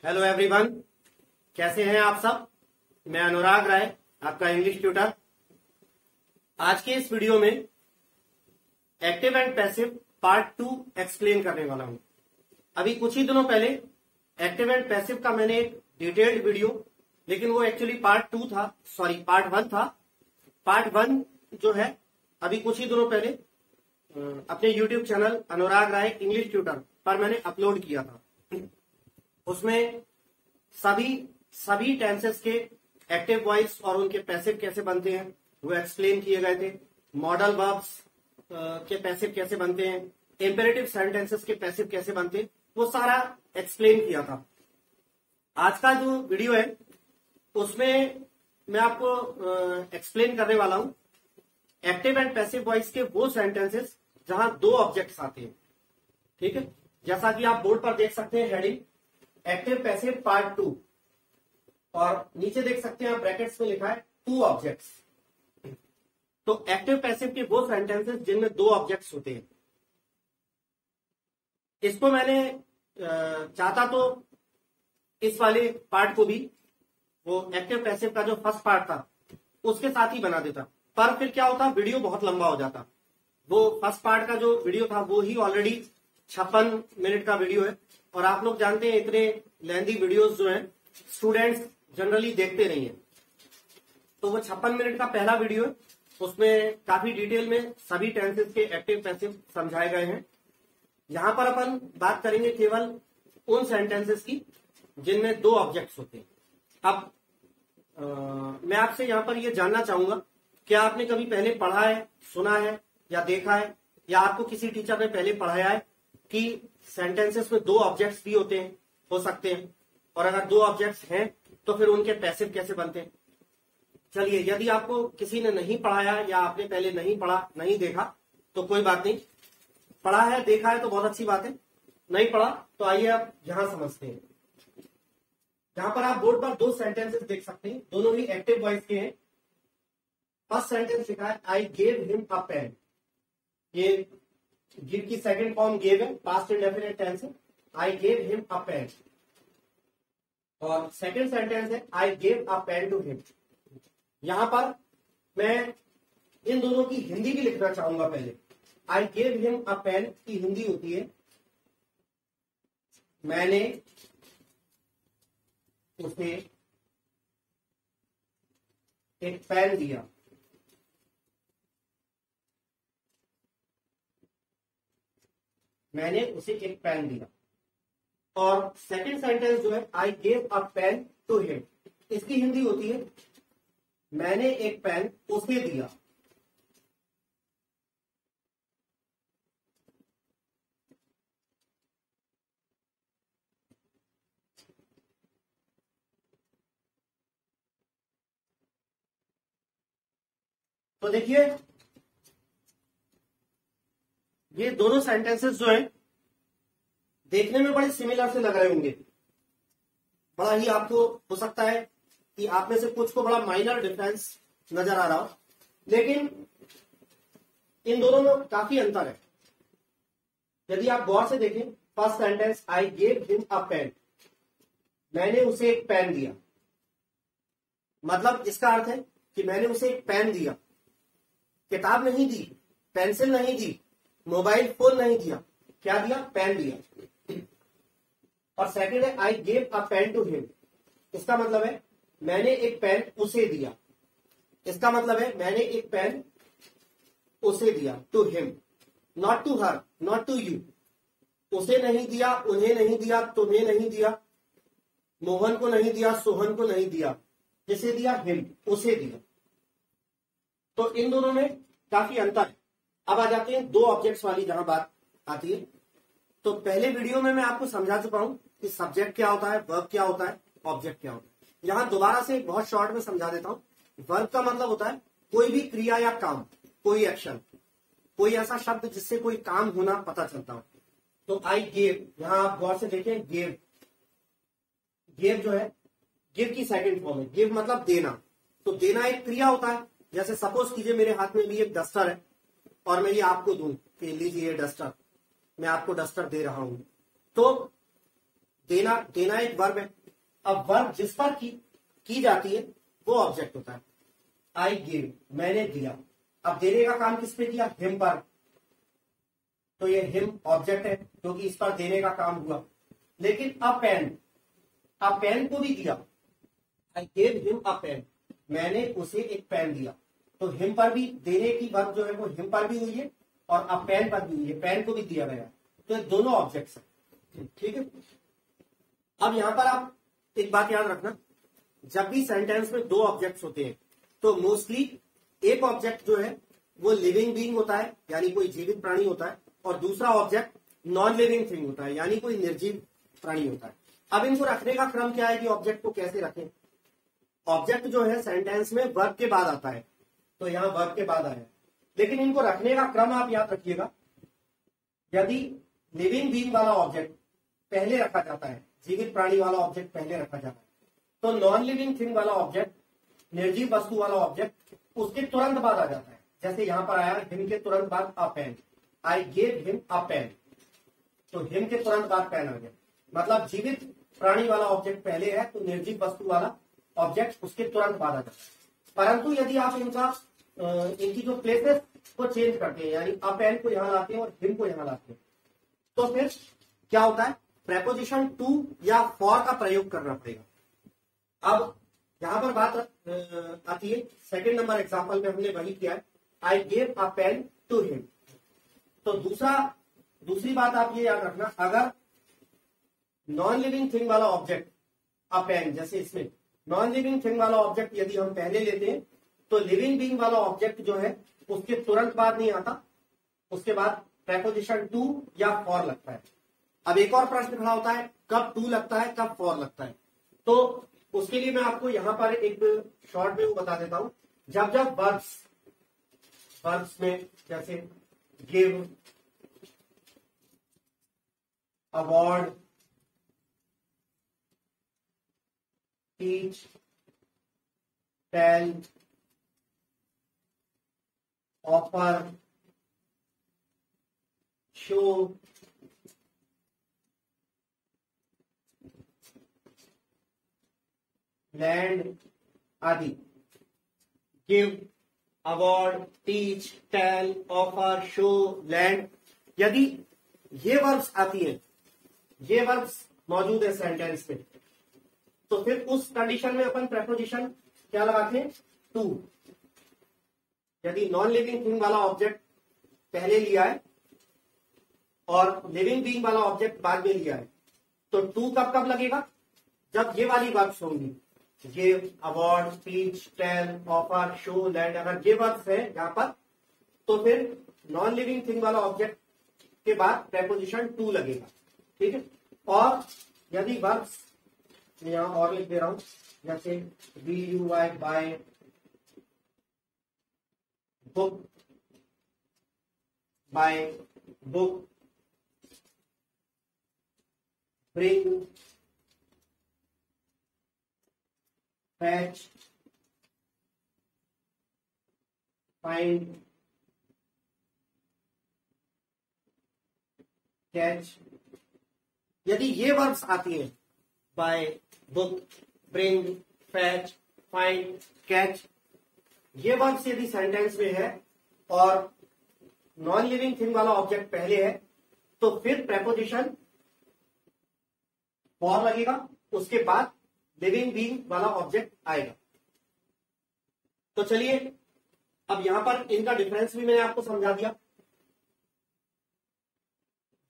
Hello everyone, कैसे हैं आप सब। मैं अनुराग राय, आपका इंग्लिश ट्यूटर। आज के इस वीडियो में active and passive part 2 explain करने वाला हूं। अभी कुछ ही दिनों पहले एक्टिव एंड पैसिव का मैंने एक डिटेल्ड वीडियो, लेकिन वो एक्चुअली पार्ट 1 था। पार्ट 1 जो है अभी कुछ ही दिनों पहले अपने यूट्यूब चैनल अनुराग राय इंग्लिश ट्यूटर पर मैंने अपलोड किया था। उसमें सभी टेंसेस के एक्टिव वॉइस और उनके पैसिव कैसे बनते हैं वो एक्सप्लेन किए गए थे। मॉडल वर्ब्स के पैसिव कैसे बनते हैं, इंपेरेटिव सेंटेंसेस के पैसिव कैसे बनते हैं, वो सारा एक्सप्लेन किया था। आज का जो वीडियो है उसमें मैं आपको एक्सप्लेन करने वाला हूं एक्टिव एंड पैसिव वॉइस के वो सेंटेंसेस जहां दो ऑब्जेक्ट्स आते हैं। ठीक है, जैसा कि आप बोर्ड पर देख सकते हैं हेडिंग एक्टिव पैसिव पार्ट 2, और नीचे देख सकते हैं आप ब्रैकेट्स में लिखा है 2 ऑब्जेक्ट्स। तो एक्टिव पैसिव के वो सेंटेंसेस जिनमें 2 ऑब्जेक्ट्स होते हैं। इसको मैंने चाहता तो इस वाले पार्ट को भी वो एक्टिव पैसिव का जो फर्स्ट पार्ट था उसके साथ ही बना देता, पर फिर क्या होता, वीडियो बहुत लंबा हो जाता। वो फर्स्ट पार्ट का जो वीडियो था वो ही ऑलरेडी 56 मिनट का वीडियो है, और आप लोग जानते हैं इतने लेंथी वीडियोस जो हैं स्टूडेंट्स जनरली देखते नहीं है। तो वो 56 मिनट का पहला वीडियो है, उसमें काफी डिटेल में सभी टेंसेस के एक्टिव पैसिव समझाए गए हैं। यहां पर अपन बात करेंगे केवल उन सेंटेंसेस की जिनमें 2 ऑब्जेक्ट्स होते हैं। अब मैं आपसे यहां पर ये जानना चाहूंगा, क्या आपने कभी पहले पढ़ा है, सुना है या देखा है, या आपको किसी टीचर ने पहले पढ़ाया है कि सेंटेंसेस में 2 ऑब्जेक्ट्स भी होते हैं, हो सकते हैं, और अगर 2 ऑब्जेक्ट्स हैं तो फिर उनके पैसिव कैसे बनते हैं। चलिए, यदि आपको किसी ने नहीं पढ़ाया या आपने पहले नहीं पढ़ा, नहीं देखा, तो कोई बात नहीं। पढ़ा है, देखा है तो बहुत अच्छी बात है। नहीं पढ़ा तो आइए आप यहां समझते हैं। यहां पर आप बोर्ड पर 2 सेंटेंसेस देख सकते हैं, दोनों ही एक्टिव वॉइस के हैं। फर्स्ट सेंटेंस लिखा है I gave him a pen. ये गिव की सेकंड फॉर्म गेव है, पास्ट इंडेफिनिट टेंस है। I gave him a pen. और सेकंड सेंटेंस है I gave a pen to him. यहां पर मैं इन दोनों की हिंदी भी लिखना चाहूंगा। पहले I gave him a pen की हिंदी होती है मैंने उसे एक पेन दिया। मैंने उसे एक पेन दिया। और सेकंड सेंटेंस जो है I gave a pen to him, इसकी हिंदी होती है मैंने एक पेन उसे दिया। तो देखिए, ये दोनों सेंटेंसेस जो हैं देखने में बड़े सिमिलर से लग रहे होंगे। बड़ा ही आपको हो सकता है कि आप में से कुछ को बड़ा माइनर डिफरेंस नजर आ रहा हो, लेकिन इन दोनों में काफी अंतर है। यदि आप गौर से देखें, first sentence I gave him a pen, मैंने उसे एक पेन दिया। मतलब इसका अर्थ है कि मैंने उसे एक पेन दिया, किताब नहीं दी, पेंसिल नहीं दी, मोबाइल फोन नहीं दिया। क्या दिया? पेन दिया। और सेकंड है I gave a pen to him, इसका मतलब है मैंने एक पेन उसे दिया। इसका मतलब है मैंने एक पेन उसे दिया, to him, not to her, not to you. उसे नहीं दिया, उन्हें नहीं दिया, तुम्हें नहीं दिया, मोहन को नहीं दिया, सोहन को नहीं दिया। किसे दिया? हिम, उसे दिया। तो इन दोनों में काफी अंतर है। अब आ जाते हैं 2 ऑब्जेक्ट्स वाली जहां बात आती है। तो पहले वीडियो में मैं आपको समझा चुका हूं कि सब्जेक्ट क्या होता है, वर्ब क्या होता है, ऑब्जेक्ट क्या होता है। यहां दोबारा से बहुत शॉर्ट में समझा देता हूं। वर्ब का मतलब होता है कोई भी क्रिया या काम, कोई एक्शन, कोई ऐसा शब्द जिससे कोई काम होना पता चलता हो। तो आई गेव, यहां आप गौर से देखें, गेव, गेव जो है गिव की सेकंड फॉर्म है। गिव मतलब देना। तो देना एक क्रिया होता है। जैसे सपोज कीजिए मेरे हाथ में भी एक डस्टर है और मैं ये आपको दूं कि लीजिए ये डस्टर, मैं आपको डस्टर दे रहा हूं। तो देना देना एक वर्ब है। अब वर्ब जिस पर की जाती है वो ऑब्जेक्ट होता है। आई गिव, मैंने दिया। अब देने का काम किस पे किया? हिम पर, तो ये हिम ऑब्जेक्ट है क्योंकि इस पर देने का काम हुआ। लेकिन अ पेन को भी दिया, I gave him a pen, मैंने उसे एक पेन दिया। तो हिम पर भी देने की वर्ब जो है वो हिम पर भी हुई है और अ पेन पर भी हुई है, पेन को भी दिया गया। तो ये दोनों ऑब्जेक्ट्स हैं, ठीक है। अब यहां पर आप एक बात याद रखना, जब भी सेंटेंस में दो ऑब्जेक्ट्स होते हैं तो मोस्टली एक ऑब्जेक्ट जो है वो लिविंग बीइंग होता है, यानी कोई जीवित प्राणी होता है, और दूसरा ऑब्जेक्ट नॉन लिविंग थिंग होता है, यानी कोई निर्जीव प्राणी होता है। अब इनको रखने का क्रम क्या है कि ऑब्जेक्ट को कैसे रखें? ऑब्जेक्ट जो है सेंटेंस में वर्ब के बाद आता है, तो यहां वर्ब के बाद आया, लेकिन इनको रखने का क्रम आप याद रखिएगा। यदि लिविंग बीइंग वाला ऑब्जेक्ट पहले रखा जाता है, जीवित प्राणी वाला ऑब्जेक्ट पहले रखा जाता है, तो नॉन लिविंग थिंग वाला ऑब्जेक्ट, निर्जीव वस्तु वाला ऑब्जेक्ट उसके तुरंत बाद आ जाता है। जैसे यहां पर आया हिम के तुरंत बाद a pen, I gave him a pen, तो हिम के तुरंत बाद पेन आ गया। मतलब जीवित प्राणी वाला ऑब्जेक्ट पहले है तो निर्जीव वस्तु वाला ऑब्जेक्ट उसके तुरंत बाद आ जाता है। परंतु यदि आप इनकी जो प्लेसेस को चेंज करते हैं, यानी अ पेन को यहां लाते हैं और हिम को यहां लाते हैं, तो फिर क्या होता है? प्रेपोजिशन टू या फॉर का प्रयोग करना पड़ेगा। अब यहां पर बात आती है, सेकंड नंबर एग्जांपल में हमने वही किया है, I gave a pen to him. तो दूसरी बात आप ये याद रखना, अगर नॉन लिविंग थिंग वाला ऑब्जेक्ट अ पेन, जैसे इसमें नॉन लिविंग थिंग वाला ऑब्जेक्ट यदि हम पहले लेते हैं तो लिविंग बीइंग वाला ऑब्जेक्ट जो है उसके तुरंत बाद नहीं आता, उसके बाद प्रेपोजिशन टू या फॉर लगता है। अब एक और प्रश्न खड़ा होता है, कब टू लगता है, कब फॉर लगता है? तो उसके लिए मैं आपको यहां पर एक शॉर्ट में वो बता देता हूं। जब जब वर्ब्स में जैसे give, award, teach, tell, offer, show, land आदि, give, award, teach, tell, offer, show, land, यदि ये वर्ब्स आती हैं, ये वर्ब्स मौजूद है सेंटेंस में, तो फिर उस कंडीशन में अपन प्रेपोजिशन क्या लगाते हैं? टू। यदि नॉन लिविंग थिंग वाला ऑब्जेक्ट पहले लिया है और लिविंग बीइंग वाला ऑब्जेक्ट बाद में लिया है, तो टू कब कब लगेगा? जब ये वाली वर्ब्स होंगी, give, award, teach, tell, offer, show, lend, अगर ये वर्ब्स है यहां पर, तो फिर नॉन लिविंग थिंग वाला ऑब्जेक्ट के बाद प्रेपोजिशन टू लगेगा, ठीक है। और यदि वर्ब्स यहां और लिख दे रहा हूं, जैसे BUY, buy, book, buy book, bring, fetch, find, catch, यदि ये वर्ब्स आती हैं, buy, book, bring, fetch, find, catch, ये वर्ब्स यदि सेंटेंस में है और नॉन लिविंग थिंग वाला ऑब्जेक्ट पहले है, तो फिर प्रेपोजिशन फॉर लगेगा, उसके बाद लिविंग बीइंग वाला ऑब्जेक्ट आएगा। तो चलिए अब यहां पर इनका डिफरेंस भी मैंने आपको समझा दिया।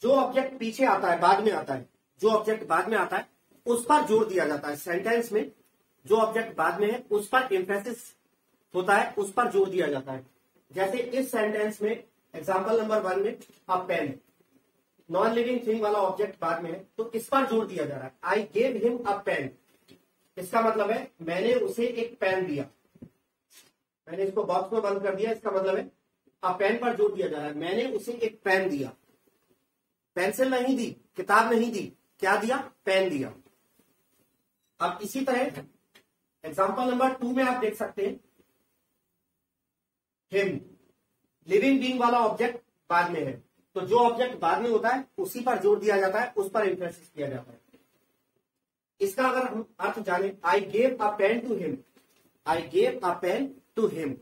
जो ऑब्जेक्ट पीछे आता है, बाद में आता है, जो ऑब्जेक्ट बाद में आता है उस पर जोर दिया जाता है सेंटेंस में। जो ऑब्जेक्ट बाद में है उस पर एम्फेसिस होता है, उस पर जोर दिया जाता है। जैसे इस सेंटेंस में एग्जांपल नंबर 1 में a pen, non living thing वाला ऑब्जेक्ट बाद में है, तो इस पर जोर दिया जा रहा है। I gave him a pen, इसका मतलब है मैंने उसे एक पेन दिया। मैंने इसको बॉक्स में बंद कर दिया, इसका मतलब है अ पेन पर जोर दिया जा रहा है, मैंने उसे एक पेन दिया। पेंसिल नहीं दी, किताब नहीं दी, क्या दिया? पेन दिया। अब इसी तरह एग्जांपल नंबर 2 में आप देख सकते हैं, हिम, लिविंग बीइंग वाला ऑब्जेक्ट बाद में है, तो जो ऑब्जेक्ट बाद में होता है उसी पर जोर दिया जाता है, उस पर एम्फेसिस किया जाता है। इसका अगर हम अर्थ जाने, I gave a pen to him, I gave a pen to him,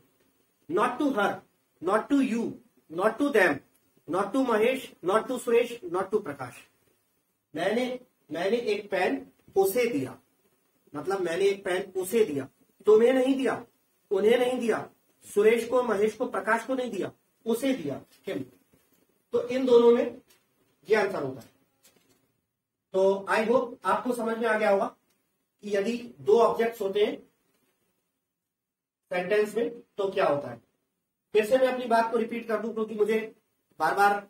not to her, not to you, not to them, not to Mahesh, not to Suresh, not to Prakash. मैंने एक पेन उसे दिया, मतलब मैंने एक पेन उसे दिया, तुम्हें नहीं दिया, उन्हें नहीं दिया, सुरेश को, महेश को, प्रकाश को नहीं दिया, उसे दिया, हिम। तो इन दोनों में ये आंसर होता है। तो आई होप आपको समझ में आ गया होगा कि यदि दो ऑब्जेक्ट्स होते हैं सेंटेंस में तो क्या होता है। फिर से मैं अपनी बात को रिपीट कर दूं, क्योंकि मुझे बार बार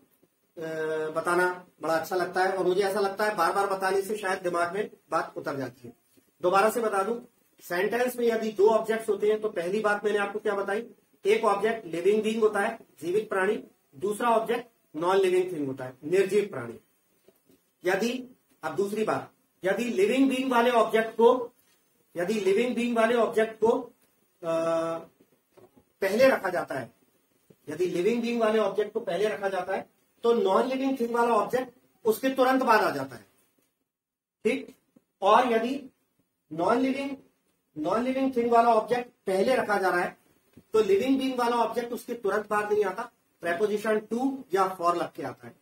बताना बड़ा अच्छा लगता है, और मुझे ऐसा लगता है बार बार बताने से शायद दिमाग में बात उतर जाती है। दोबारा से बता दूं, सेंटेंस में यदि दो ऑब्जेक्ट्स होते हैं तो पहली बात मैंने आपको क्या बताई, एक ऑब्जेक्ट लिविंग बीइंग होता है, जीवित प्राणी, दूसरा ऑब्जेक्ट नॉन लिविंग थिंग होता है, निर्जीव प्राणी। यदि, अब दूसरी बात, यदि लिविंग बीइंग वाले ऑब्जेक्ट को पहले रखा जाता है, यदि लिविंग बीइंग वाले ऑब्जेक्ट को पहले रखा जाता है तो नॉन लिविंग थिंग वाला ऑब्जेक्ट उसके तुरंत बाद आ जाता है, ठीक। और यदि नॉन लिविंग थिंग वाला ऑब्जेक्ट पहले रखा जा रहा है तो लिविंग बीइंग वाला ऑब्जेक्ट उसके तुरंत बाद नहीं आता, प्रेपोजिशन टू या फॉर लग के आता है।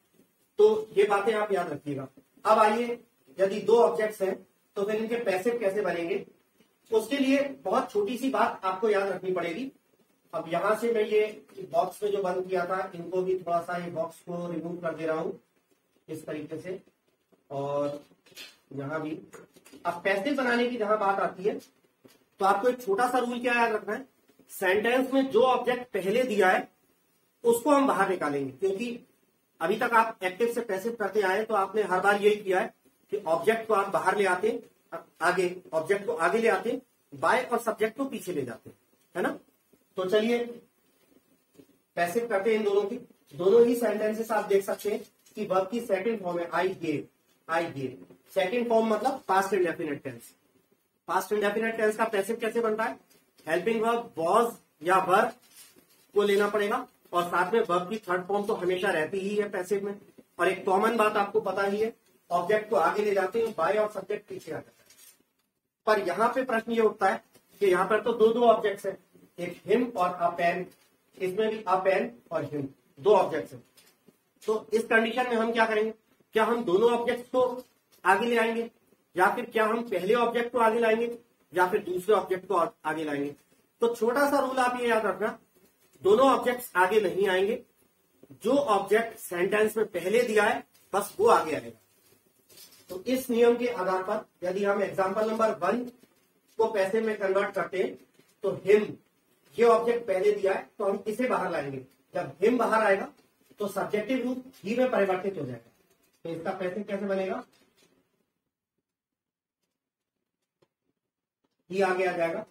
तो ये बातें आप याद रखिएगा। अब आइए, यदि दो ऑब्जेक्ट्स हैं तो फिर इनके पैसिव कैसे बनेंगे, उसके लिए बहुत छोटी सी बात आपको याद रखनी पड़ेगी। अब यहां से मैं ये बॉक्स में जो बंद किया था इनको भी थोड़ा सा, ये बॉक्स को रिमूव कर दे रहा हूं इस तरीके से, और यहां भी। अब पैसिव बनाने की जहां बात आती है तो आपको एक छोटा सा रूल क्या याद रखना है, सेंटेंस में जो ऑब्जेक्ट पहले दिया है उसको हम बाहर निकालेंगे, क्योंकि अभी तक आप एक्टिव से पैसिव करते आए तो आपने हर बार यही किया है कि ऑब्जेक्ट को आप बाहर ले आते, आगे ऑब्जेक्ट को आगे ले आते, बाय और सब्जेक्ट को पीछे ले जाते, है ना। तो चलिए पैसिव करते हैं इन दोनों की। दोनों ही सेंटेंसेस आप देख सकते हैं कि वर्ब की सेकंड फॉर्म है I gave, I gave. Second form मतलब past indefinite tense. Past indefinite tense का पैसिव कैसे बनता है, हेल्पिंग वर्ब वाज या वर को लेना पड़ेगा, और साथ में वर्ब की थर्ड फॉर्म तो हमेशा रहती ही है पैसिव में। और एक कॉमन बात आपको पता ही है, ऑब्जेक्ट को आगे ले जाते हैं, बाय और सब्जेक्ट पीछे आ जाता है। पर यहां पे प्रश्न ये उठता है कि यहां पर तो दो ऑब्जेक्ट्स हैं, एक हिम और अ पेन, इसमें भी अ पेन और हिम दो ऑब्जेक्ट्स हैं। तो इस कंडीशन में हम क्या करेंगे, क्या हम दोनों ऑब्जेक्ट्स को आगे ले आएंगे, या फिर क्या हम पहले ऑब्जेक्ट को आगे लाएंगे, या फिर दूसरे ऑब्जेक्ट को आगे लाएंगे। तो छोटा सा रूल आप ये याद रखना, दोनों ऑब्जेक्ट्स आगे नहीं आएंगे, जो ऑब्जेक्ट सेंटेंस में पहले दिया है बस वो आगे आएगा। तो इस नियम के आधार पर यदि हम एग्जांपल नंबर 1 को पैसे में कन्वर्ट करते हैं तो हिम, ये ऑब्जेक्ट पहले दिया है तो हम इसे बाहर लाएंगे। जब हिम बाहर आएगा तो सब्जेक्टिव रूप ही में परिवर्तित हो जाएगा। तो इसका पैसिव कैसे बनेगा, ही आगे आ जाएगा।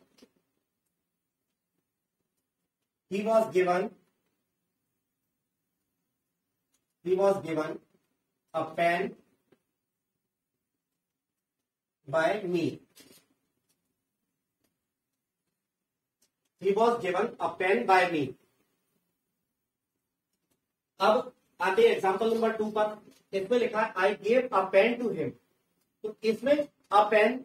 He was given a pen by me. He was given a pen by me. अब आते हैं एग्जाम्पल नंबर 2 पर। इसमें लिखा है I gave a pen to him. तो इसमें अ पेन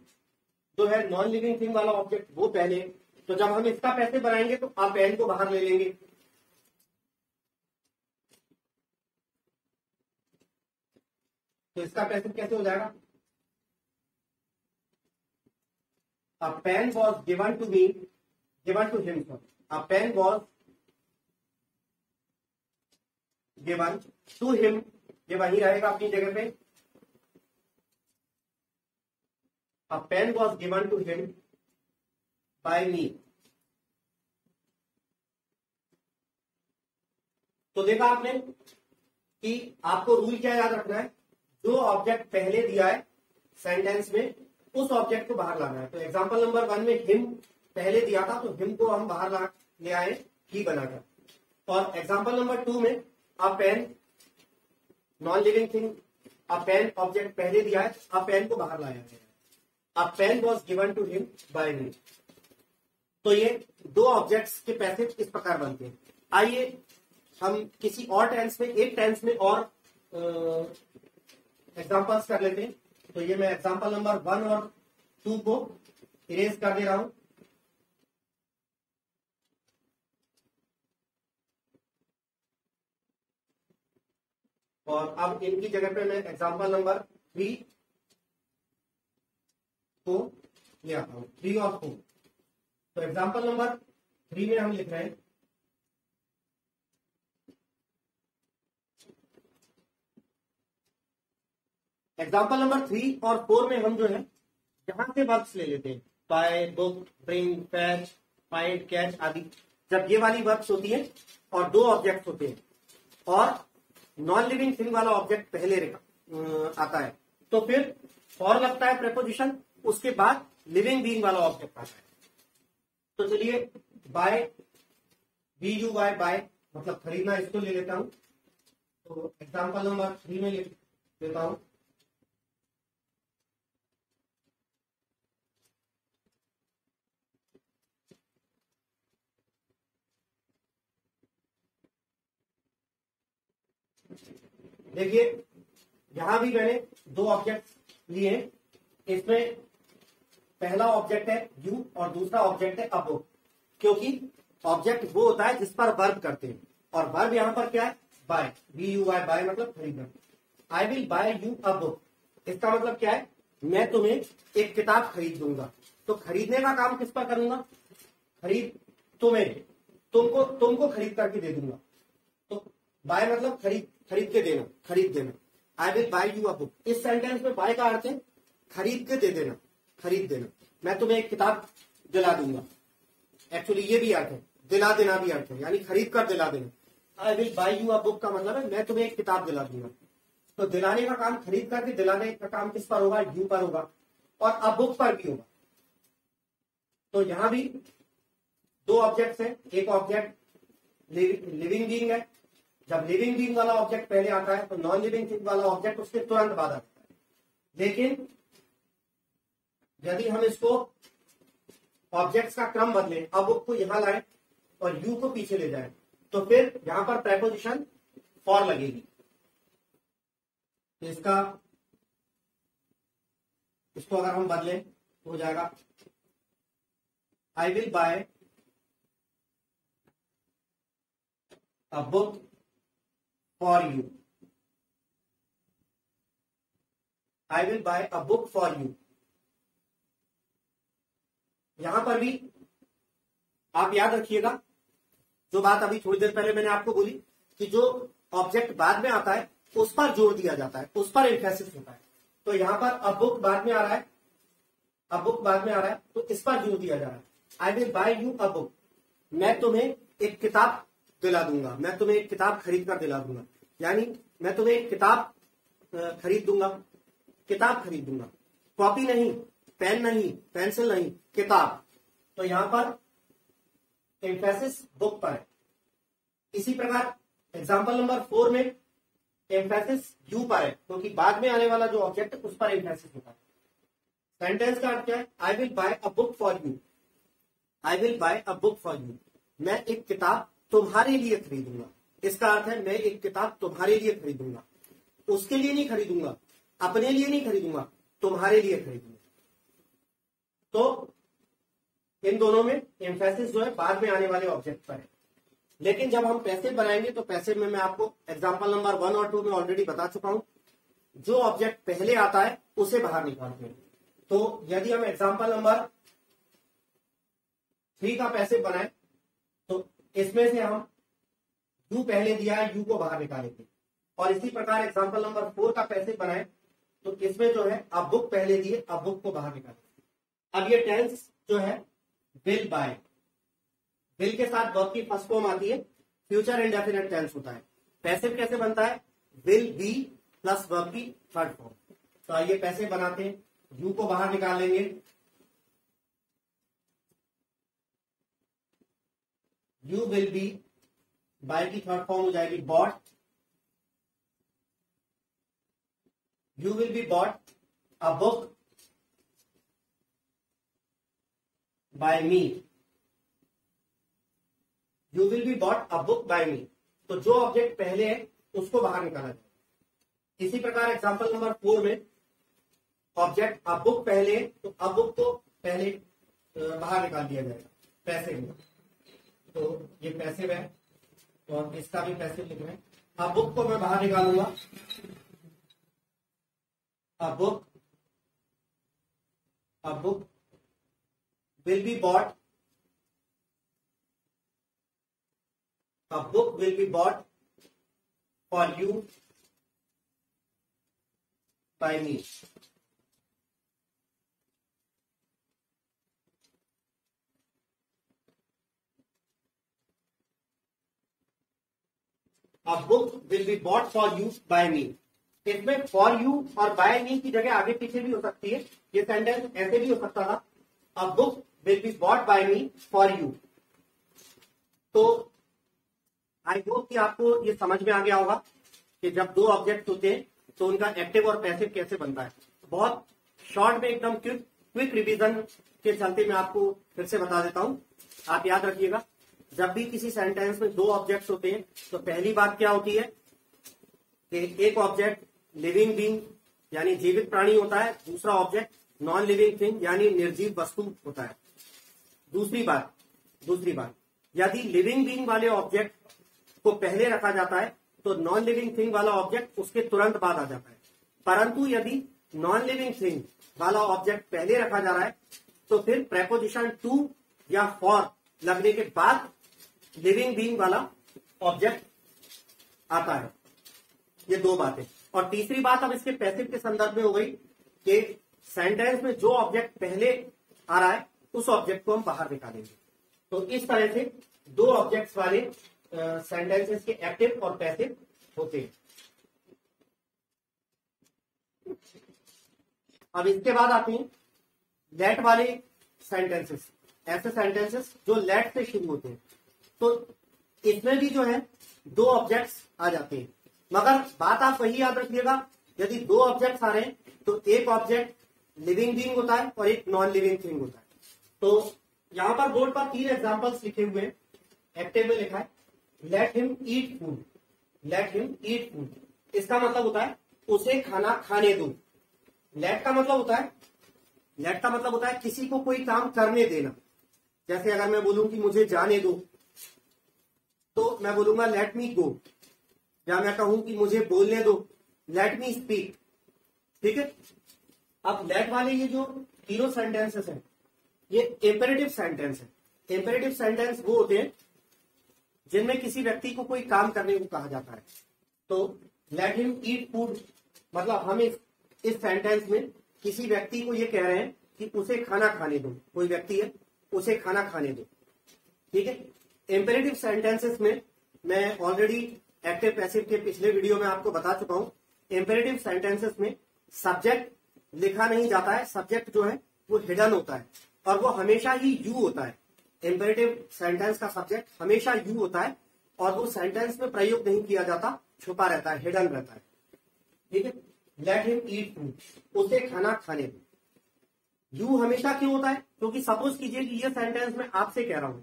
जो है नॉन लिविंग थिंग वाला ऑब्जेक्ट वो पहले, तो जब हम इसका पैसे बनाएंगे तो आप पेन को बाहर ले लेंगे। तो इसका पैसे कैसे हो जाएगा, a pen was given to me, given to him, a pen was given to him, ये वही रहेगा अपनी जगह पे। A pen was given to him by me. तो देखा आपने कि आपको रूल क्या याद रखना है, जो ऑब्जेक्ट पहले दिया है सेंटेंस में उस ऑब्जेक्ट को बाहर लाना है। तो एग्जांपल नंबर 1 में हिम पहले दिया था तो हिम को हम बाहर ले आए ही बनाकर। और एग्जांपल नंबर 2 में a pen non living thing, a pen object पहले दिया है, अ पेन को बाहर लाया गया। A pen was given to him by me. तो ये दो ऑब्जेक्ट्स के पैसे इस प्रकार बनते हैं। आइए हम किसी और टेंस में, एक टेंस में और एग्जांपल्स कर लेते हैं। तो ये मैं एग्जांपल नंबर 1 और 2 को इरेज कर दे रहा हूं। और अब इनकी जगह पे मैं एग्जांपल नंबर 3 को ले आता हूं, 3 और 4। तो एग्जांपल नंबर 3 में हम लिख रहे हैं एग्जाम्पल नंबर 3 और 4 में हम जो है यहां से वर्ब्स ले लेते हैं, buy, book, bring, fetch, find, catch आदि। जब ये वाली वर्ब्स होती है और 2 ऑब्जेक्ट होते हैं और नॉन लिविंग थिंग वाला ऑब्जेक्ट पहले आता है, तो फिर फॉर लगता है प्रेपोजिशन, उसके बाद लिविंग बीइंग वाला ऑब्जेक्ट आता है। तो चलिए बाय, BUY बाय मतलब खरीदना, इसको ले लेता हूं। तो एग्जाम्पल नंबर 3 में लिख देता हूं देखिए यहां भी मैंने 2 ऑब्जेक्ट लिए। इसमें पहला ऑब्जेक्ट है यू और दूसरा ऑब्जेक्ट है अ बुक, क्योंकि ऑब्जेक्ट वो होता है जिस पर वर्ब करते हैं, और वर्ब यहां पर क्या है, बाय, BUY बाय मतलब खरीदना। I will buy you a book, इसका मतलब क्या है, मैं तुम्हें एक किताब खरीद दूंगा। तो खरीदने का काम किस पर करूंगा, तुमको खरीद करके दे दूंगा। तो बाय मतलब खरीद के देना, खरीद देना। I will buy you a book, इस सेंटेंस में बाय का अर्थ है खरीद के दे देना, खरीद देना। मैं तुम्हें एक किताब दिला दूंगा, एक्चुअली ये भी अर्थ है, दिला देना भी अर्थ है, यानी खरीद कर दिला देना। I will buy you a book का मतलब है मैं तुम्हें एक किताब दिला दूंगा। तो दिलाने का काम, खरीद करके दिलाने का काम किस पर होगा, यू पर होगा, और अ बुक पर भी होगा। तो यहां भी 2 ऑब्जेक्ट्स हैं, एक ऑब्जेक्ट लिविंग बीइंग है। जब लिविंग बीइंग वाला ऑब्जेक्ट पहले आता है तो नॉन लिविंग थिंग वाला ऑब्जेक्ट उसके तुरंत बाद आता है। लेकिन यदि हम इसको ऑब्जेक्ट्स का क्रम बदलें, अब बुक को यहां लाएं और यू को पीछे ले जाएं, तो फिर यहां पर प्रेपोजिशन फॉर लगेगी। तो इसको अगर हम बदलें तो हो जाएगा I will buy a book for you, I will buy a book for you. यहां पर भी आप याद रखिएगा जो बात अभी थोड़ी देर पहले मैंने आपको बोली कि जो ऑब्जेक्ट बाद में आता है उस पर जोर दिया जाता है, उस पर एम्फेसिस होता है। तो यहां पर अ बुक बाद में आ रहा है, अ बुक बाद में आ रहा है, तो इस पर जोर दिया जा रहा है। I will buy you a book, मैं तुम्हें एक किताब दिला दूंगा, मैं तुम्हें एक किताब खरीद कर दिला दूंगा, यानी मैं तुम्हें एक किताब खरीद दूंगा, किताब खरीद दूंगा। कॉपी नहीं, पेन नहीं, पेंसिल नहीं, किताब। तो यहां पर एम्फेसिस बुक पर है। इसी प्रकार एग्जाम्पल नंबर 4 में एम्फेसिस यू पर है, क्योंकि बाद में आने वाला जो ऑब्जेक्ट है उस पर एम्फेसिस होता है। सेंटेंस का अर्थ क्या है, I will buy a book for you, I will buy a book for you, मैं एक किताब तुम्हारे लिए खरीदूंगा। इसका अर्थ है मैं एक किताब तुम्हारे लिए खरीदूंगा, उसके लिए नहीं खरीदूंगा, अपने लिए नहीं खरीदूंगा, तुम्हारे लिए खरीदूंगा। तो इन दोनों में एम्फेसिस जो है बाद में आने वाले ऑब्जेक्ट पर है। लेकिन जब हम पैसिव बनाएंगे तो पैसिव में मैं आपको एग्जांपल नंबर 1 और 2 में ऑलरेडी बता चुका हूं, जो ऑब्जेक्ट पहले आता है उसे बाहर निकालते हैं। तो यदि हम एग्जांपल नंबर 3 का पैसिव बनाए तो इसमें से हम यू पहले दिया है, यू को बाहर निकालेंगे। और इसी प्रकार एग्जांपल नंबर 4 का पैसिव बनाए तो इसमें जो है अब बुक पहले दिए, अब बुक को बाहर निकालेंगे। अब ये टेंस जो है विल बाय, विल के साथ वर्ब की फर्स्ट फॉर्म आती है, फ्यूचर इंडेफिनिट टेंस होता है। पैसिव कैसे बनता है, विल बी प्लस वर्ब की थर्ड फॉर्म। तो आइए पैसिव बनाते हैं, यू को बाहर निकाल लेंगे, यू विल बी, बाय की थर्ड फॉर्म हो जाएगी bought, you will be bought a book by me, you will be bought a book by me. तो जो ऑब्जेक्ट पहले है उसको बाहर निकाला जाए। इसी प्रकार एग्जांपल नंबर 4 में ऑब्जेक्ट अ बुक पहले, तो अ बुक को पहले बाहर निकाल दिया जाएगा पैसिव में, तो ये पैसिव है और इसका भी पैसिव लिख रहे हैं। अ बुक को मैं बाहर निकालूंगा, a book will be bot, a book will be bought for you by me. A book will be bought for you by me. इसमें for you और by me की जगह आगे पीछे भी हो सकती है, ये सेंटेंस ऐसे भी हो सकता था, a book will be bought by me for you। तो आई होप कि आपको ये समझ में आ गया होगा कि जब दो ऑब्जेक्ट होते हैं तो उनका एक्टिव और पैसिव कैसे बनता है। बहुत शॉर्ट में एकदम क्विक रिवीजन के चलते मैं आपको फिर से बता देता हूं। आप याद रखिएगा, जब भी किसी सेंटेंस में दो ऑब्जेक्ट्स होते हैं तो पहली बात क्या होती है कि एक ऑब्जेक्ट लिविंग बीइंग यानी जीवित प्राणी होता है, दूसरा ऑब्जेक्ट नॉन लिविंग थिंग यानी निर्जीव वस्तु होता है। दूसरी बात यदि लिविंग बीइंग वाले ऑब्जेक्ट को पहले रखा जाता है तो नॉन लिविंग थिंग वाला ऑब्जेक्ट उसके तुरंत बाद आ जाता है, परंतु यदि नॉन लिविंग थिंग वाला ऑब्जेक्ट पहले रखा जा रहा है तो फिर प्रेपोजिशन टू या फॉर लगने के बाद लिविंग बीइंग वाला ऑब्जेक्ट आता है। ये दो बातें। और तीसरी बात अब इसके पैसिव के संदर्भ में हो गई कि सेंटेंस में जो ऑब्जेक्ट पहले आ रहा है उस ऑब्जेक्ट को हम बाहर निकालेंगे। तो इस तरह से दो ऑब्जेक्ट्स वाले सेंटेंसेस के एक्टिव और पैसिव होते हैं। अब इसके बाद आते हैं लेट वाले सेंटेंसेस, ऐसे सेंटेंसेस जो लेट से शुरू होते हैं। तो इसमें भी जो है दो ऑब्जेक्ट्स आ जाते हैं, मगर बात आप वही याद रखिएगा, यदि दो ऑब्जेक्ट्स आ रहे हैं तो एक ऑब्जेक्ट लिविंग बीइंग होता है और एक नॉन लिविंग थिंग होता है। तो यहां पर बोर्ड पर 3 एग्जांपल्स लिखे हुए हैं, एक्टिव में लिखा है let him eat food, late him eat food. इसका मतलब होता है उसे खाना खाने दो। लेट का मतलब होता है किसी को कोई काम करने देना। जैसे अगर मैं बोलूं कि मुझे जाने दो तो मैं बोलूंगा लेट मी गो, या मैं कहूं कि मुझे बोलने दो लेट मी स्पीक। ठीक है। अब लेट वाले ये जो तीनों सेंटेंसेस हैं ये इंपेरेटिव सेंटेंस है। इंपेरेटिव सेंटेंस वो होते हैं जिनमें किसी व्यक्ति को कोई काम करने को कहा जाता है। तो लेट हिम ईट फूड मतलब हम इस सेंटेंस में किसी व्यक्ति को ये कह रहे हैं कि उसे खाना खाने दो। कोई व्यक्ति है, उसे खाना खाने दो। ठीक है। इंपेरेटिव सेंटेंसेस में मैं ऑलरेडी एक्टिव पैसिव के पिछले वीडियो में आपको बता चुका हूं। इंपेरेटिव सेंटेंसेस में सब्जेक्ट लिखा नहीं जाता है, सब्जेक्ट जो है वो हिडन होता है और वो हमेशा ही यू होता है। इंपेरेटिव सेंटेंस का सब्जेक्ट हमेशा यू होता है और वो सेंटेंस में प्रयोग नहीं किया जाता, छुपा रहता है, हिडन रहता है। ठीक है। लेट हिम ईट फूड, उसे खाना खाने दो। यू हमेशा क्यों होता है? क्योंकि सपोज कीजिए कि ये सेंटेंस मैं आपसे कह रहा हूं,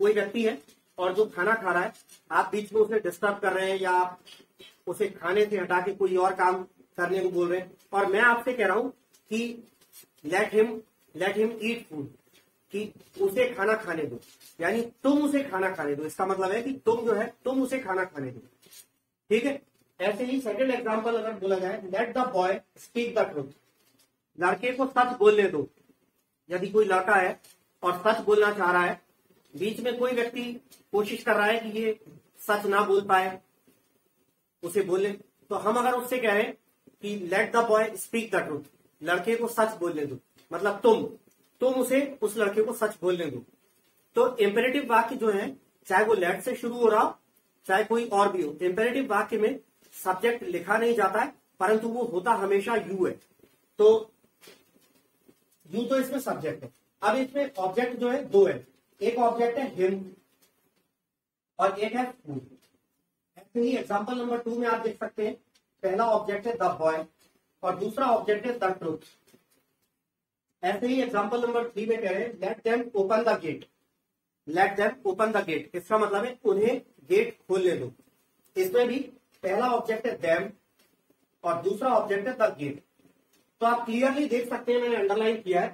कोई व्यक्ति है और जो खाना खा रहा है, आप बीच में उसे डिस्टर्ब कर रहे हैं या आप उसे खाने से हटा के कोई और काम करने को बोल रहे हैं, और मैं आपसे कह रहा हूं कि लेट हिम ईट फूड, कि उसे खाना खाने दो, यानी तुम उसे खाना खाने दो। इसका मतलब है कि तुम जो है तुम उसे खाना खाने दो। ठीक है। ऐसे ही सेकंड एग्जांपल अगर बोला जाए let the boy speak the truth, लड़के को सच बोलने दो। यदि कोई लड़का है और सच बोलना चाह रहा है, बीच में कोई व्यक्ति कोशिश कर रहा है कि ये सच ना बोल पाए, उसे बोले, तो हम अगर उससे कह रहे हैं कि let the boy speak the truth, लड़के को सच बोलने दो, मतलब तुम उसे उस लड़के को सच बोलने दो। तो इंपेरेटिव वाक्य जो है, चाहे वो लेट से शुरू हो रहा हो चाहे कोई और भी हो, इंपेरेटिव वाक्य में सब्जेक्ट लिखा नहीं जाता है, परंतु वो होता हमेशा यू है। तो यू तो इसमें सब्जेक्ट है। अब इसमें ऑब्जेक्ट जो है दो है, एक ऑब्जेक्ट है हिम और एक है फूड। ऐसे ही एग्जांपल नंबर 2 में आप देख सकते हैं, पहला ऑब्जेक्ट है द बॉय और दूसरा ऑब्जेक्ट है द ट्रूथ। ऐसे ही एग्जांपल नंबर 3 में कह रहे हैं let them open the gate, let them open the gate. इसका मतलब है उन्हें गेट खोलने दो। इसमें भी पहला ऑब्जेक्ट है देम और दूसरा ऑब्जेक्ट है द गेट। तो आप क्लियरली देख सकते हैं, मैंने अंडरलाइन किया है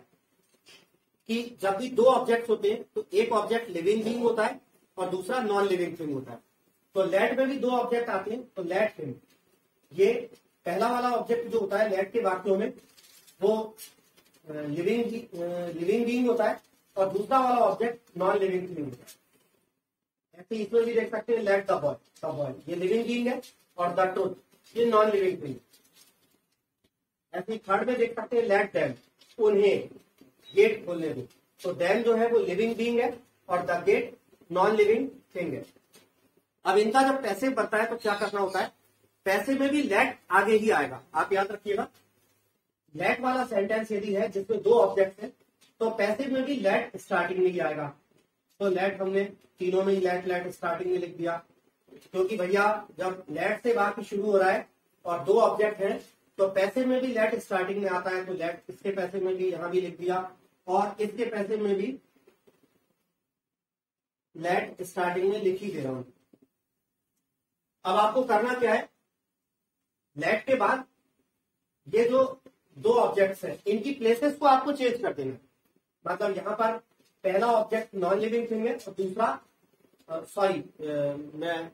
कि जब भी दो ऑब्जेक्ट होते हैं तो एक ऑब्जेक्ट लिविंग बीइंग होता है और दूसरा नॉन लिविंग थिंग होता है। तो लेट में भी दो ऑब्जेक्ट आते हैं, तो लेट हिम, ये पहला वाला ऑब्जेक्ट जो होता है लेट के वाक्यों में वो लिविंग बीइंग होता है और दूसरा वाला ऑब्जेक्ट नॉन लिविंग थिंग होता है। ऐसे इसमें भी देख सकते हैं लेट द बॉय ये लिविंग बीइंग है और द ट्रुथ ये नॉन लिविंग थिंग। ऐसे थर्ड में देख सकते हैं लेट देम, उन्हें गेट खोलने दो। तो देम जो है वो लिविंग बीइंग है और the gate non living thing है। अब इनका जब पैसिव बनता है तो क्या करना होता है, पैसिव में भी लेट आगे ही आएगा। आप याद रखिएगा, लेट वाला सेंटेंस यदि है जिसमें दो ऑब्जेक्ट है तो पैसिव में भी लेट स्टार्टिंग में ही आएगा। तो लेट हमने तीनों में ही लेट स्टार्टिंग में लिख दिया, क्योंकि भैया जब लेट से वाक्य शुरू हो रहा है और दो ऑब्जेक्ट है तो पैसिव में भी लेट स्टार्टिंग में आता है। तो लेट इसके पैसिव में भी यहां भी लिख दिया और इसके पैसिव में भी लेट स्टार्टिंग में लिख ही दे रहा हूं। अब आपको करना क्या है, लेट के बाद ये जो दो ऑब्जेक्ट्स हैं इनकी प्लेसेस को आपको चेंज कर देना। मतलब यहां पर पहला ऑब्जेक्ट नॉन लिविंग थिंग है और दूसरा मैं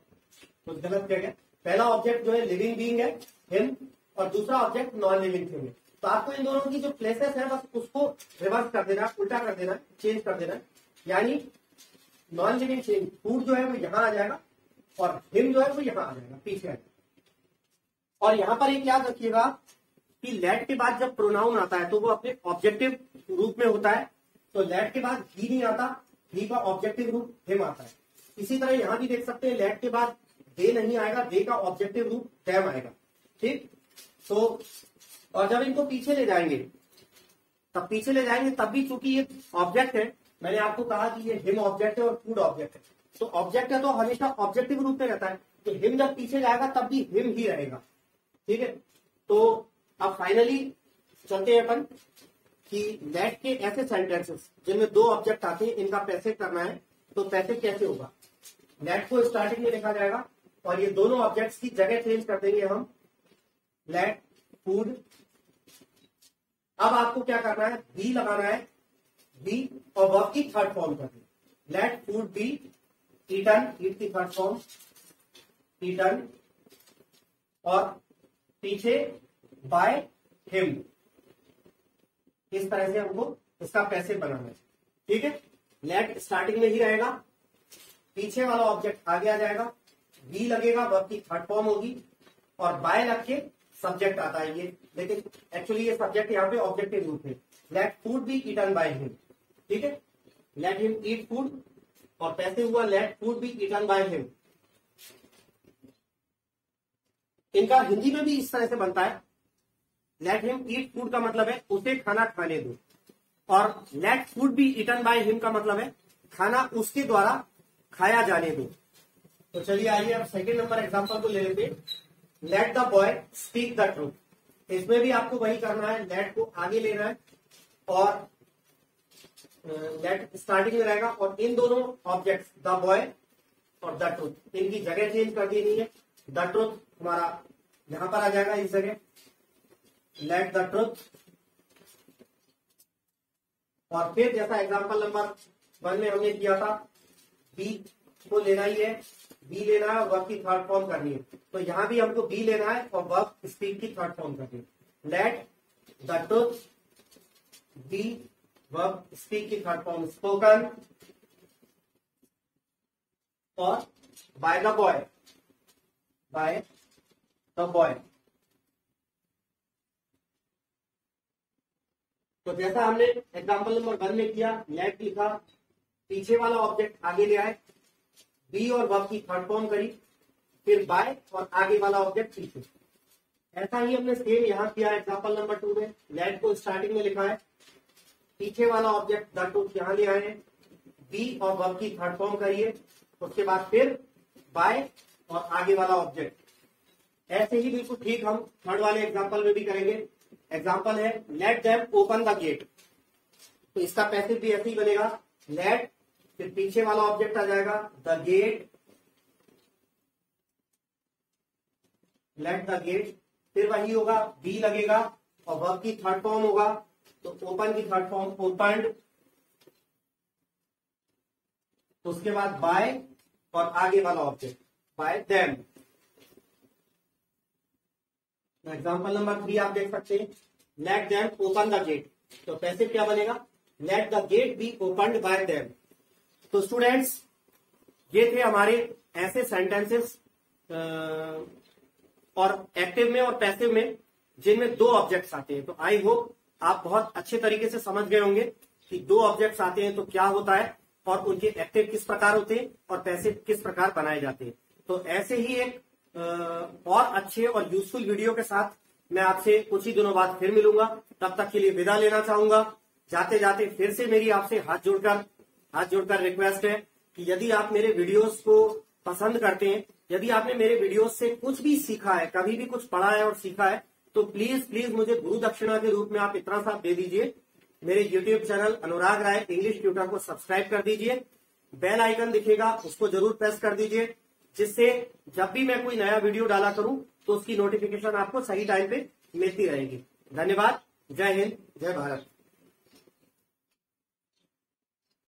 कुछ गलत कह गया, पहला ऑब्जेक्ट जो है लिविंग बीइंग है हिम और दूसरा ऑब्जेक्ट नॉन लिविंग थिंग है। तो आपको इन दोनों की जो प्लेसेस है बस उसको रिवर्स कर देना, उल्टा कर देना, चेंज कर देना। यानी नॉन लिविंग थिंग फूड जो है वो यहां आ जाएगा और हिम जो है वो यहां आ जाएगा, पीछे आ जाएगा। और यहां पर एक याद रखिएगा कि लेट के बाद जब प्रोनाउन आता है तो वो अपने ऑब्जेक्टिव रूप में होता है। तो लेट के बाद ही नहीं आता, ही का ऑब्जेक्टिव रूप हिम आता है। इसी तरह यहां भी देख सकते हैं लेट के बाद दे नहीं आएगा, दे का ऑब्जेक्टिव रूप देम आएगा। ठीक, तो और जब इनको पीछे ले जाएंगे तब भी चूंकि ये ऑब्जेक्ट है, मैंने आपको कहा कि ये हिम ऑब्जेक्ट है और फूड ऑब्जेक्ट है। तो ऑब्जेक्ट है तो हमेशा ऑब्जेक्टिव रूप में रहता है, तो हिम जब पीछे जाएगा तब भी हिम ही रहेगा। ठीक है, तो अब फाइनली चलते हैं अपन कि लेट के ऐसे सेंटेंसेस जिनमें दो ऑब्जेक्ट आते हैं इनका पैसिव करना है। तो पैसिव कैसे होगा, लेट को स्टार्टिंग में लिखा जाएगा और ये दोनों ऑब्जेक्ट्स की जगह चेंज कर देंगे हम, लेट फूड। अब आपको क्या करना है, बी लगाना है, बी और वर्ब की थर्ड फॉर्म करनी है। लेट फूड बी ईटन, ईट की थर्ड फॉर्म ईटन, और पीछे बाय हिम। इस तरह से हमको इसका पैसिव बनाना है। ठीक है, लेट स्टार्टिंग में ही रहेगा, पीछे वाला ऑब्जेक्ट आगे आ जाएगा, बी लगेगा, वर्ब की थर्ड फॉर्म होगी और बाय लग के सब्जेक्ट आता है ये, लेकिन एक्चुअली ये सब्जेक्ट यहाँ पे ऑब्जेक्टिव रूप है। Let food be eaten by him. ठीक है, लेट हिम ईट फूड और पैसिव हुआ let food be eaten by him. इनका हिंदी में भी इस तरह से बनता है, लेट हिम ईट फूड का मतलब है उसे खाना खाने दो, और let food be eaten by him का मतलब है खाना उसके द्वारा खाया जाने दो। तो चलिए आइए अब सेकेंड नंबर एग्जांपल को ले लेते हैं, let the boy speak the truth. इसमें भी आपको वही करना है, लेट को आगे लेना है और लेट स्टार्टिंग में रहेगा और इन दोनों ऑब्जेक्ट्स द बॉय और द ट्रूथ इनकी जगह चेंज कर देनी है। द ट्रूथ हमारा यहां पर आ जाएगा इस जगह, लेट द ट्रूथ। और फिर जैसा एग्जांपल नंबर 1 में हमने किया था, बी को लेना ही है, बी लेना है और वर्ब की थर्ड फॉर्म करनी है। तो यहां भी हमको बी लेना है और वर्ब स्पीक की थर्ड फॉर्म करनी है। Let the truth be, verb speak की थर्ड फॉर्म स्पोकन, और by the boy, by the boy. तो जैसा हमने एग्जांपल नंबर 1 में किया, लेट लिखा, पीछे वाला ऑब्जेक्ट आगे ले आए, बी और वर्ब की थर्ड फॉर्म करी, फिर बाय और आगे वाला ऑब्जेक्ट पीछे। ऐसा ही हमने सेम यहां किया एग्जांपल नंबर 2 में, लेट को स्टार्टिंग में लिखा है, पीछे वाला ऑब्जेक्ट द ट्रूथ यहां ले आए हैं, बी और वर्ब की थर्ड फॉर्म करिए, उसके बाद फिर बाय और आगे वाला ऑब्जेक्ट। ऐसे ही बिल्कुल ठीक हम थर्ड वाले एग्जांपल में भी करेंगे। एग्जांपल है let them open the gate, तो इसका पैसिव भी ऐसे ही बनेगा, लेट फिर पीछे वाला ऑब्जेक्ट आ जाएगा the gate, let the gate, फिर वही होगा, बी लगेगा और वर्ब की थर्ड फॉर्म होगा तो ओपन की थर्ड फॉर्म ओपन्ड, उसके बाद बाय और आगे वाला object by them. Example number 3 आप देख सकते हैं, let them open the gate. तो पैसिव क्या बनेगा, let the gate be opened by them. तो स्टूडेंट्स ये थे हमारे ऐसे सेंटेंसेस और एक्टिव में और पैसिव में जिनमें दो ऑब्जेक्ट्स आते हैं। तो आई होप आप बहुत अच्छे तरीके से समझ गए होंगे कि दो ऑब्जेक्ट्स आते हैं तो क्या होता है और उनके एक्टिव किस प्रकार होते हैं और पैसिव किस प्रकार बनाए जाते हैं। तो ऐसे ही एक और अच्छे और यूजफुल वीडियो के साथ मैं आपसे कुछ ही दिनों बाद फिर मिलूंगा। तब तक के लिए विदा लेना चाहूंगा। जाते जाते फिर से मेरी आपसे हाथ जोड़कर रिक्वेस्ट है कि यदि आप मेरे वीडियोस को पसंद करते हैं, यदि आपने मेरे वीडियोस से कुछ भी सीखा है, कभी भी कुछ पढ़ा है और सीखा है, तो प्लीज मुझे गुरु दक्षिणा के रूप में आप इतना सा दे दीजिए। मेरे यूट्यूब चैनल अनुराग राय इंग्लिश ट्यूटर को सब्सक्राइब कर दीजिए। बेल आइकन दिखेगा उसको जरूर प्रेस कर दीजिए, जिससे जब भी मैं कोई नया वीडियो डाला करूं तो उसकी नोटिफिकेशन आपको सही टाइम पे मिलती रहेगी। धन्यवाद। जय हिंद, जय भारत।